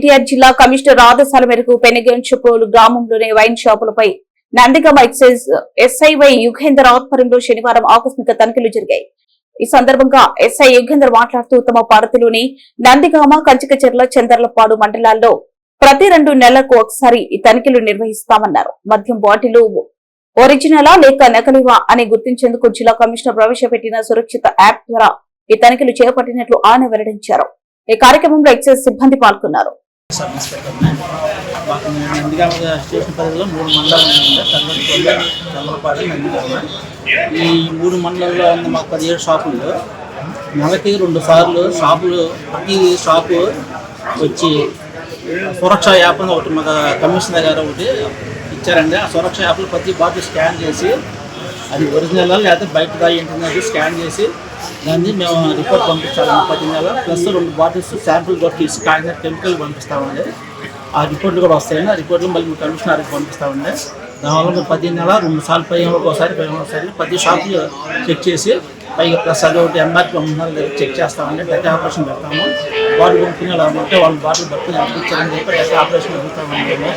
ఎన్టీఆర్ జిల్లా కమిషనర్ ఆదేశాల మేరకు పెనుగంచుప్రోలు గ్రామంలోని వైన్ షాపులపై నందిగామ ఎక్సైజ్ ఎస్ఐవై యుగేందర్ ఆధ్వర్యంలో శనివారం ఆకస్మిక తనిఖీలు జరిగాయి. ఈ సందర్భంగా ఎస్ఐ యుగేందర్ మాట్లాడుతూ తమ పరిధిలోని నందిగామ, కంచికచెర్ల, చందర్లపాడు మండలాల్లో ప్రతి 2 నెలలకు ఒకసారి ఈ తనిఖీలు నిర్వహిస్తామన్నారు. మద్యం బాటిల్ ఒరిజినలా లేక నకలివా అని గుర్తించేందుకు జిల్లా కమిషనర్ ప్రవేశపెట్టిన సురక్షిత యాప్ ద్వారా ఈ తనిఖీలు చేపట్టినట్లు ఆయన వెల్లడించారు. ఈ కార్యక్రమంలో ఎక్సైజ్ సిబ్బంది పాల్గొన్నారు. స్టేషన్ పరిధిలో 3 మండలాలు చంద్రపాడు, నందిగామ. ఈ 3 మండలాల్లో ఉన్న మాకు 17 షాపుల్లో నెలకి 2 సార్లు ప్రతి షాపు వచ్చి సురక్ష యాప్ అని ఒకటి మాకు కమిషనర్ గారు ఒకటి ఇచ్చారండి. ఆ సురక్ష యాప్లో ప్రతి బాటిల్ స్కాన్ చేసి అది ఒరిజినల్ లేకపోతే బయట ఏంటనేది స్కాన్ చేసి దాన్ని మేము రిపోర్ట్ పంపించాలి. ప్రతి నెల ప్లస్ 2 బాటిల్స్ శాంపుల్ కూడా తీసి కాగిన కెమికల్ పంపిస్తామండి. ఆ రిపోర్ట్లు కూడా వస్తాయండి. ఆ రిపోర్ట్లు మళ్ళీ మీ కమిషనర్కి పంపిస్తామండి. దానివల్ల ప్రతి నెల 2 సార్లు ఒకసారి ప్రతి షాపులు చెక్ చేసి పైగా ప్లస్ అది ఒకటి ఎంఆర్పీ అమ్ముతున్నారు చెక్ చేస్తామండి. డెక్ ఆపరేషన్ పెడతాము. బాటిల్ కొనుక్కునే ఉంటే వాళ్ళు బాటిల్ పట్టుకుని ఇచ్చారని చెప్పి డెక్ ఆపరేషన్ పెడతామండి.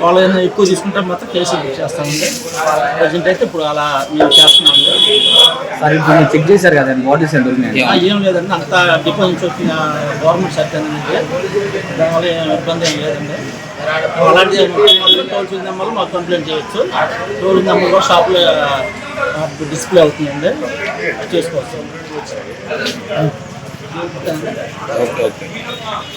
వాళ్ళు ఏదైనా ఎక్కువ తీసుకుంటే మాత్రం కేసులు బుక్ చేస్తామండి. ప్రజెంట్ అయితే ఇప్పుడు అలా మేము చేస్తున్నామండి. సార్ ఇప్పుడు చెక్ చేశారు కదండి, బాటిల్స్ ఎంత ఏం లేదండి, అంత డిపో నుంచి వచ్చిన గవర్నమెంట్ సర్టిఫికేట్ అండి. దానివల్ల ఇబ్బంది ఏం లేదండి. అలాంటి టోల్ ఫ్రీ నెంబర్లు మాకు కంప్లైంట్ చేయొచ్చు. టోల్ నెంబర్ కూడా షాప్లో డిస్ప్లే అవుతుందండి, చేసుకోవచ్చు.